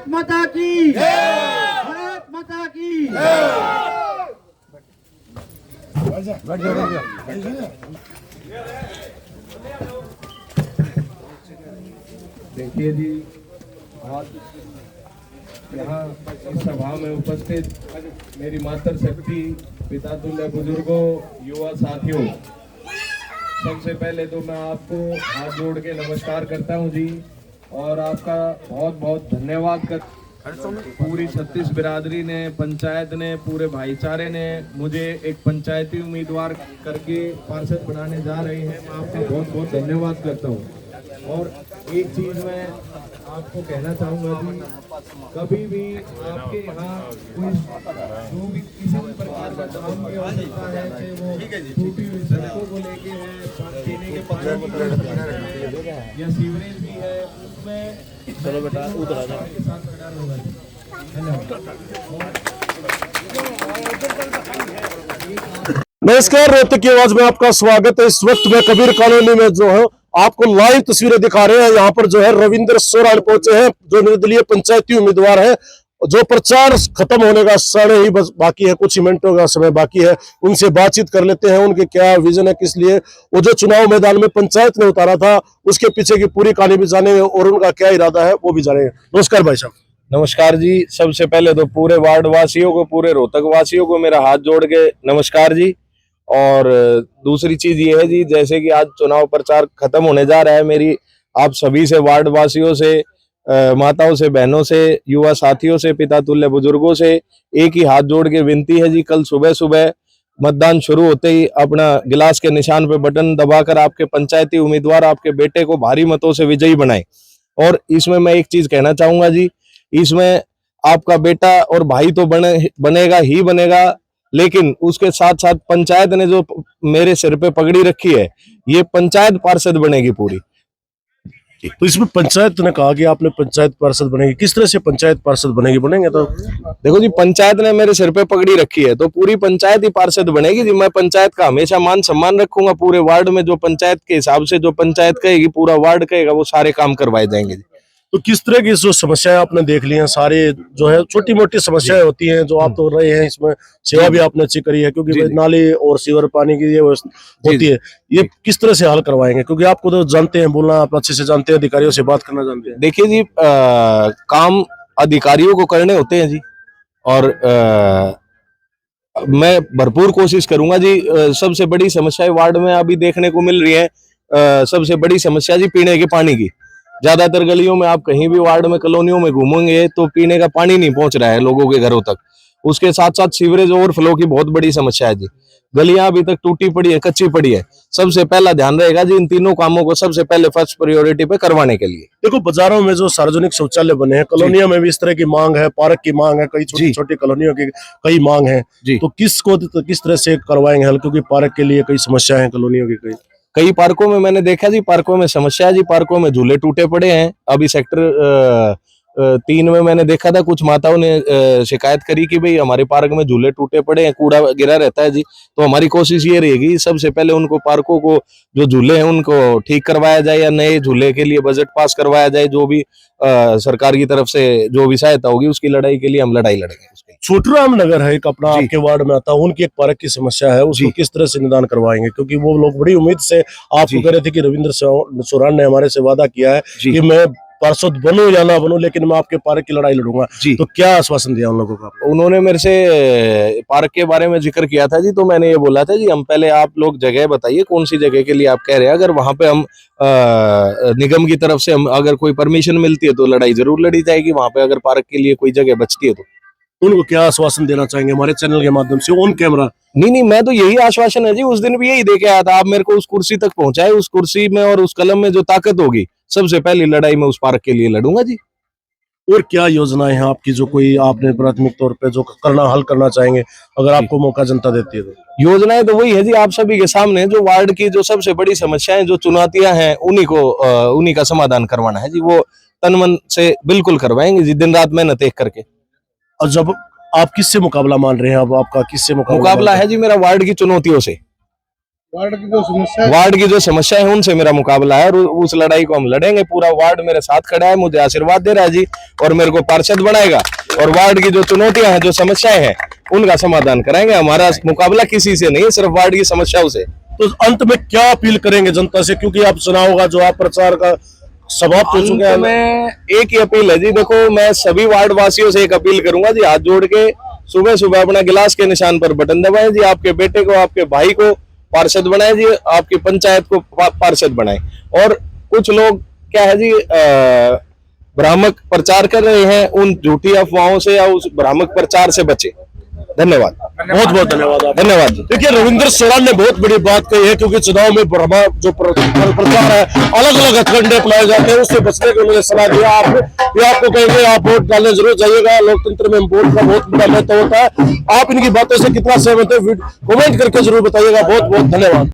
भारत माता की भारत माता की। देखिए जी, आज यहाँ इस सभा में उपस्थित मेरी मातृशक्ति, पिता तुल्य बुजुर्गों, युवा साथियों, सबसे पहले तो मैं आपको हाथ जोड़ के नमस्कार करता हूँ जी, और आपका बहुत बहुत धन्यवाद कर पूरी 36 बिरादरी ने, पंचायत ने, पूरे भाईचारे ने मुझे एक पंचायती उम्मीदवार करके पार्षद बनाने जा रहे हैं। मैं आपका बहुत बहुत धन्यवाद करता हूँ। और एक चीज मैं आपको कहना चाहूँगा जी, कभी भी आपके यहाँ कोई जो भी किसी भी प्रकार का काम की आवश्यकता है, चाहे वो टूटी हुई सड़कों को लेके है, पीने के पानी की समस्या है या सीवरेज भी है, उसमें चलो बेटा उधर आ जाओ के साथ खड़ा होगा। नमस्कार, रोहतक की आवाज में आपका स्वागत है। इस वक्त मैं कबीर कॉलोनी में जो है आपको लाइव तस्वीरें दिखा रहे हैं। यहाँ पर जो है रविंद्र सोरान पहुंचे हैं, जो निर्दलीय पंचायती उम्मीदवार है। जो प्रचार खत्म होने का समय ही बस बाकी है, कुछ ही मिनटों का समय बाकी है। उनसे बातचीत कर लेते हैं, उनके क्या विजन है, किस लिए वो जो चुनाव मैदान में पंचायत ने उतारा था उसके पीछे की पूरी कहानी भी जानेंगे और उनका क्या इरादा है वो भी जानेंगे। नमस्कार भाई साहब। नमस्कार जी। सबसे पहले तो पूरे वार्ड वासियों को, पूरे रोहतक वासियों को मेरा हाथ जोड़ के नमस्कार जी। और दूसरी चीज ये है जी, जैसे कि आज चुनाव प्रचार खत्म होने जा रहा है, मेरी आप सभी से, वार्ड वासियों से, माताओं से, बहनों से, युवा साथियों से, पिता तुल्य बुजुर्गों से एक ही हाथ जोड़ के विनती है जी, कल सुबह सुबह मतदान शुरू होते ही अपना गिलास के निशान पे बटन दबाकर आपके पंचायती उम्मीदवार, आपके बेटे को भारी मतों से विजयी बनाएं। और इसमें मैं एक चीज कहना चाहूंगा जी, इसमें आपका बेटा और भाई तो बनेगा ही बनेगा, लेकिन उसके साथ साथ पंचायत ने जो मेरे सिर पे पगड़ी रखी है, ये पंचायत पार्षद बनेगी पूरी। तो इसमें पंचायत ने कहा कि आपने पंचायत पार्षद बनेगी, किस तरह से पंचायत पार्षद बनेंगे? तो देखो जी, पंचायत ने मेरे सिर पे पगड़ी रखी है तो पूरी पंचायत ही पार्षद बनेगी जी। मैं पंचायत का हमेशा मान सम्मान रखूंगा। पूरे वार्ड में जो पंचायत के हिसाब से जो पंचायत कहेगी, पूरा वार्ड कहेगा, वो सारे काम करवाए जाएंगे जी। तो किस तरह की जो समस्याएं आपने देख ली हैं, सारे जो है छोटी मोटी समस्याएं होती हैं जो आप तो रहे हैं, इसमें सेवा भी आपने अच्छी करी है, क्योंकि नाली और सीवर पानी की ये होती है, ये किस तरह से हल करवाएंगे? क्योंकि आपको तो जानते हैं बोलना, आप अच्छे से जानते हैं, अधिकारियों से बात करना जानते हैं। देखिए जी, काम अधिकारियों को करने होते हैं जी, और मैं भरपूर कोशिश करूंगा जी। सबसे बड़ी समस्या वार्ड में अभी देखने को मिल रही है, सबसे बड़ी समस्या जी पीने के पानी की। ज्यादातर गलियों में आप कहीं भी वार्ड में, कॉलोनियों में घूमेंगे तो पीने का पानी नहीं पहुंच रहा है लोगों के घरों तक। उसके साथ साथ सीवरेज ओवरफ्लो की बहुत बड़ी समस्या है जी। गलियां अभी तक टूटी पड़ी है, कच्ची पड़ी है। सबसे पहला ध्यान रहेगा जी इन तीनों कामों को सबसे पहले फर्स्ट प्रायोरिटी पे करवाने के लिए। देखो, बाजारों में जो सार्वजनिक शौचालय बने हैं, कॉलोनियों में भी इस तरह की मांग है, पार्क की मांग है, कई छोटी छोटी कॉलोनियों की कई मांग है, तो किस तरह से करवाएंगे हल? क्योंकि पार्क के लिए कई समस्या है कॉलोनियों की। कई पार्कों में मैंने देखा जी, पार्कों में समस्या है जी, पार्कों में झूले टूटे पड़े हैं। अभी सेक्टर 3 में मैंने देखा था, कुछ माताओं ने शिकायत करी कि भाई हमारे पार्क में झूले टूटे पड़े हैं, कूड़ा गिरा रहता है जी। तो हमारी कोशिश ये रहेगी, सबसे पहले उनको पार्कों को, जो झूले हैं उनको ठीक करवाया जाए, या नए झूले के लिए बजट पास करवाया जाए। जो भी सरकार की तरफ से जो भी सहायता होगी उसकी लड़ाई के लिए हम लड़ाई लड़ेंगे। छोटूराम नगर है एक अपना आपके वार्ड में आता है, उनकी एक पार्क की समस्या है, उसको किस तरह से निदान करवाएंगे? क्योंकि वो लोग बड़ी उम्मीद से आपको कह रहे थे कि रविंद्र सोरान ने हमारे से वादा किया है कि मैं पार्षद बनूं या ना बनूं, लेकिन मैं आपके पार्क की लड़ाई लड़ूंगा। तो क्या आश्वासन दिया उन लोगों को? उन्होंने मेरे से पार्क के बारे में जिक्र किया था जी, तो मैंने ये बोला था जी, हम पहले आप लोग जगह बताइए, कौन सी जगह के लिए आप कह रहे हैं। अगर वहां पे हम निगम की तरफ से हम अगर कोई परमिशन मिलती है तो लड़ाई जरूर लड़ी जाएगी। वहां पे अगर पार्क के लिए कोई जगह बचती है तो उनको क्या आश्वासन देना चाहेंगे हमारे चैनल के माध्यम से, ऑन कैमरा? नहीं, मैं तो यही आश्वासन है जी, उस दिन भी यही दे के आया था। आप मेरे को उस कुर्सी तक पहुंचाए, उस कुर्सी में और उस कलम में जो ताकत होगी, सबसे पहली लड़ाई में उस पार्क के लिए लड़ूंगा जी। और क्या योजनाएं हैं आपकी जो कोई आपने प्राथमिक तौर पे जो हल करना चाहेंगे, अगर आपको मौका जनता देती है तो? योजनाएं तो वही है जी, आप सभी के सामने, जो वार्ड की जो सबसे बड़ी समस्याएं, जो चुनौतियां हैं, उन्हीं का समाधान करवाना है जी। वो तन मन से बिल्कुल करवाएंगे जी, दिन रात मेहनत एक करके। और जब आप किससे मुकाबला मान रहे हैं, अब आपका किससे मुकाबला है जी? मेरा वार्ड की चुनौतियों से। वार्ड की जो समस्या वार्ड की जो समस्या है उनसे मेरा मुकाबला है और उस लड़ाई को हम लड़ेंगे। पूरा वार्ड मेरे साथ खड़ा है, मुझे आशीर्वाद दे रहा है जी, और मेरे को पार्षद बनाएगा और वार्ड की जो चुनौतियां हैं, जो समस्याएं हैं, उनका समाधान कराएंगे। हमारा मुकाबला किसी से नहीं है, सिर्फ वार्ड की समस्याओं से। तो अंत में क्या अपील करेंगे जनता से, क्योंकि आप चुनाव होगा जो आप प्रचार का समाप्त हो चुके हैं। मैं एक ही अपील है जी, देखो मैं सभी वार्ड वासियों से एक अपील करूंगा जी, हाथ जोड़ के सुबह सुबह अपना गिलास के निशान पर बटन दबाएं जी, आपके बेटे को, आपके भाई को पार्षद बनाए जी, आपकी पंचायत को पार्षद बनाए। और कुछ लोग क्या है जी, भ्रामक प्रचार कर रहे हैं, उन झूठी अफवाहों से या उस भ्रामक प्रचार से बचे। धन्यवाद, बहुत बहुत धन्यवाद। धन्यवाद। देखिए रविंद्र सोरान ने बहुत बड़ी बात कही है, क्योंकि चुनाव में भ्रमा जो प्रचार है, अलग अलग हथकंडे अपनाए जाते हैं, उससे बचने की उन्होंने सलाह दिया। आपको कहेंगे आप वोट डालने जरूर जाइएगा, लोकतंत्र में वोट का बहुत बड़ा महत्व होता है। आप इनकी बातों से कितना सहमत है, कमेंट करके जरूर बताइएगा। बहुत बहुत धन्यवाद।